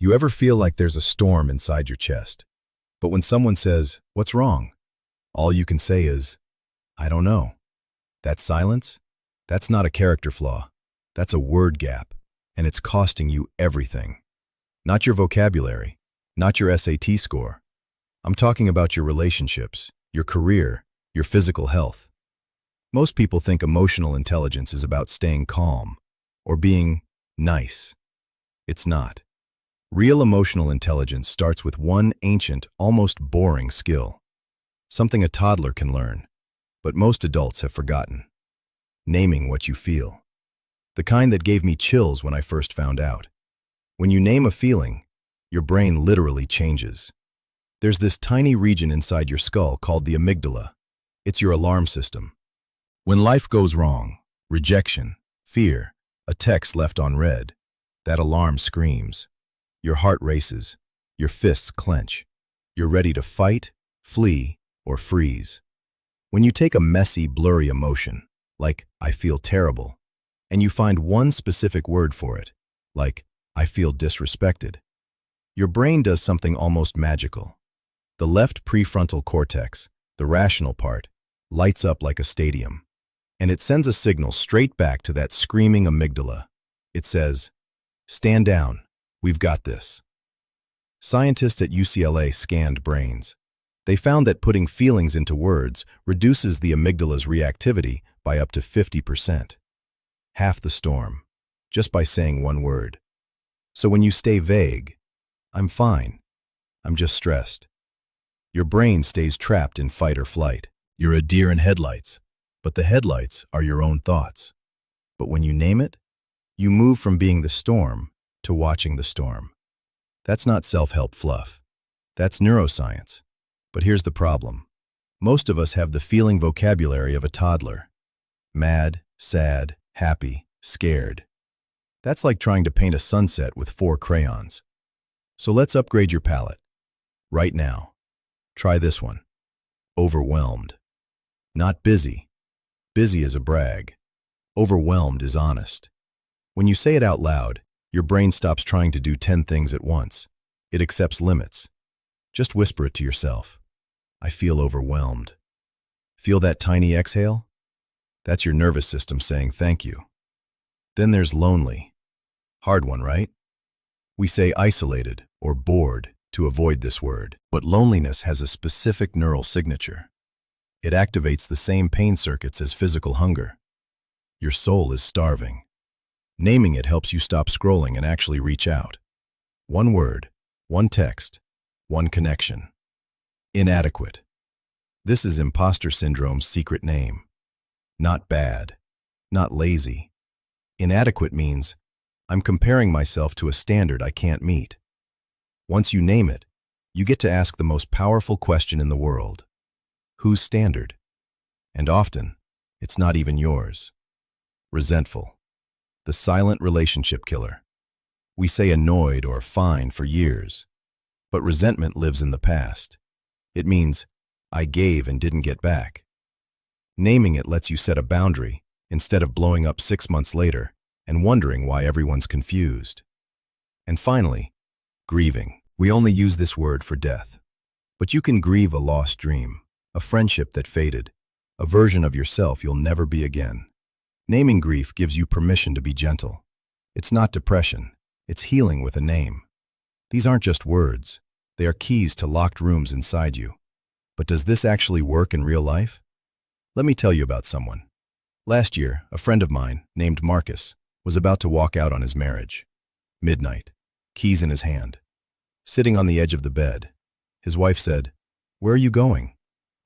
You ever feel like there's a storm inside your chest? But when someone says, "What's wrong?" all you can say is, "I don't know." That silence? That's not a character flaw. That's a word gap, and it's costing you everything. Not your vocabulary, not your SAT score. I'm talking about your relationships, your career, your physical health. Most people think emotional intelligence is about staying calm or being nice. It's not. Real emotional intelligence starts with one ancient, almost boring skill. Something a toddler can learn, but most adults have forgotten. Naming what you feel. The kind that gave me chills when I first found out. When you name a feeling, your brain literally changes. There's this tiny region inside your skull called the amygdala. It's your alarm system. When life goes wrong, rejection, fear, a text left on read, that alarm screams. Your heart races, your fists clench. You're ready to fight, flee, or freeze. When you take a messy, blurry emotion, like "I feel terrible," and you find one specific word for it, like "I feel disrespected," your brain does something almost magical. The left prefrontal cortex, the rational part, lights up like a stadium, and it sends a signal straight back to that screaming amygdala. It says, "Stand down, we've got this." Scientists at UCLA scanned brains. They found that putting feelings into words reduces the amygdala's reactivity by up to 50%. Half the storm, just by saying one word. So when you stay vague, "I'm fine, I'm just stressed," your brain stays trapped in fight or flight. You're a deer in headlights, but the headlights are your own thoughts. But when you name it, you move from being the storm to watching the storm. That's not self-help fluff. That's neuroscience. But here's the problem. Most of us have the feeling vocabulary of a toddler. Mad, sad, happy, scared. That's like trying to paint a sunset with 4 crayons. So let's upgrade your palette. Right now. Try this one. Overwhelmed. Not busy. Busy is a brag. Overwhelmed is honest. When you say it out loud, your brain stops trying to do 10 things at once. It accepts limits. Just whisper it to yourself. "I feel overwhelmed." Feel that tiny exhale? That's your nervous system saying thank you. Then there's lonely. Hard one, right? We say isolated or bored to avoid this word, but loneliness has a specific neural signature. It activates the same pain circuits as physical hunger. Your soul is starving. Naming it helps you stop scrolling and actually reach out. One word, one text, one connection. Inadequate. This is imposter syndrome's secret name. Not bad, not lazy. Inadequate means I'm comparing myself to a standard I can't meet. Once you name it, you get to ask the most powerful question in the world. Whose standard? And often, it's not even yours. Resentful. The silent relationship killer. We say annoyed or fine for years, but resentment lives in the past. It means, I gave and didn't get back. Naming it lets you set a boundary instead of blowing up 6 months later and wondering why everyone's confused. And finally, grieving. We only use this word for death. But you can grieve a lost dream, a friendship that faded, a version of yourself you'll never be again. Naming grief gives you permission to be gentle. It's not depression, it's healing with a name. These aren't just words, they are keys to locked rooms inside you. But does this actually work in real life? Let me tell you about someone. Last year, a friend of mine, named Marcus, was about to walk out on his marriage. Midnight, keys in his hand. Sitting on the edge of the bed, his wife said, "Where are you going?"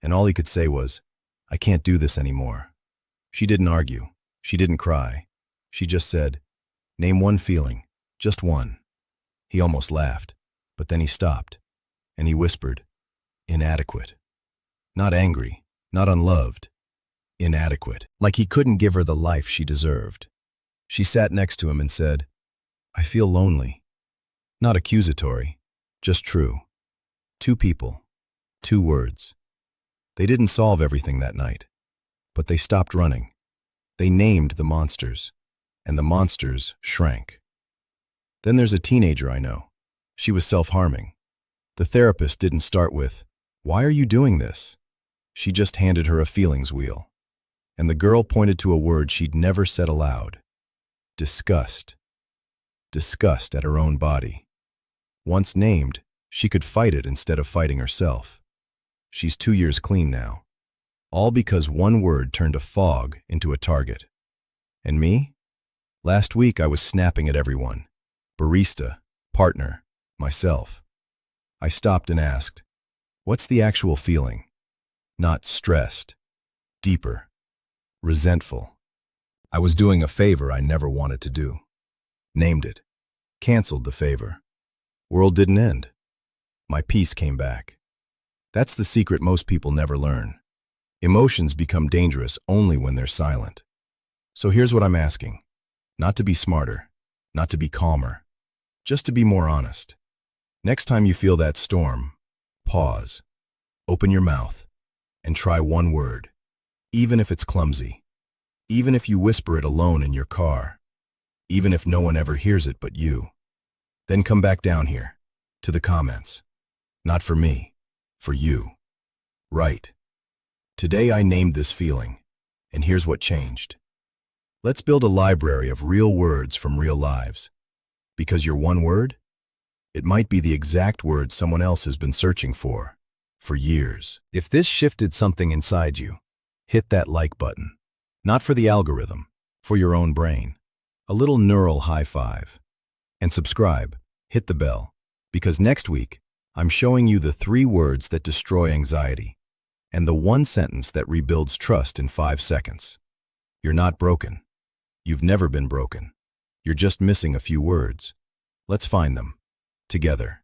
And all he could say was, "I can't do this anymore." She didn't argue. She didn't cry. She just said, "Name one feeling, just one." He almost laughed, but then he stopped, and he whispered, "Inadequate." Not angry, not unloved. Inadequate, like he couldn't give her the life she deserved. She sat next to him and said, "I feel lonely." Not accusatory, just true. 2 people, 2 words. They didn't solve everything that night, but they stopped running. They named the monsters, and the monsters shrank. Then there's a teenager I know. She was self-harming. The therapist didn't start with, "Why are you doing this?" She just handed her a feelings wheel. And the girl pointed to a word she'd never said aloud. Disgust. Disgust at her own body. Once named, she could fight it instead of fighting herself. She's 2 years clean now. All because one word turned a fog into a target. And me? Last week I was snapping at everyone. Barista, partner, myself. I stopped and asked, what's the actual feeling? Not stressed. Deeper. Resentful. I was doing a favor I never wanted to do. Named it. Canceled the favor. World didn't end. My peace came back. That's the secret most people never learn. Emotions become dangerous only when they're silent. So here's what I'm asking. Not to be smarter, not to be calmer, just to be more honest. Next time you feel that storm, pause, open your mouth, and try one word, even if it's clumsy, even if you whisper it alone in your car, even if no one ever hears it but you. Then come back down here, to the comments. Not for me, for you. Right. Today I named this feeling, and here's what changed. Let's build a library of real words from real lives. Because your one word? It might be the exact word someone else has been searching for years. If this shifted something inside you, hit that like button. Not for the algorithm, for your own brain. A little neural high five. And subscribe, hit the bell, because next week, I'm showing you the 3 words that destroy anxiety and the 1 sentence that rebuilds trust in 5 seconds. You're not broken. You've never been broken. You're just missing a few words. Let's find them. Together.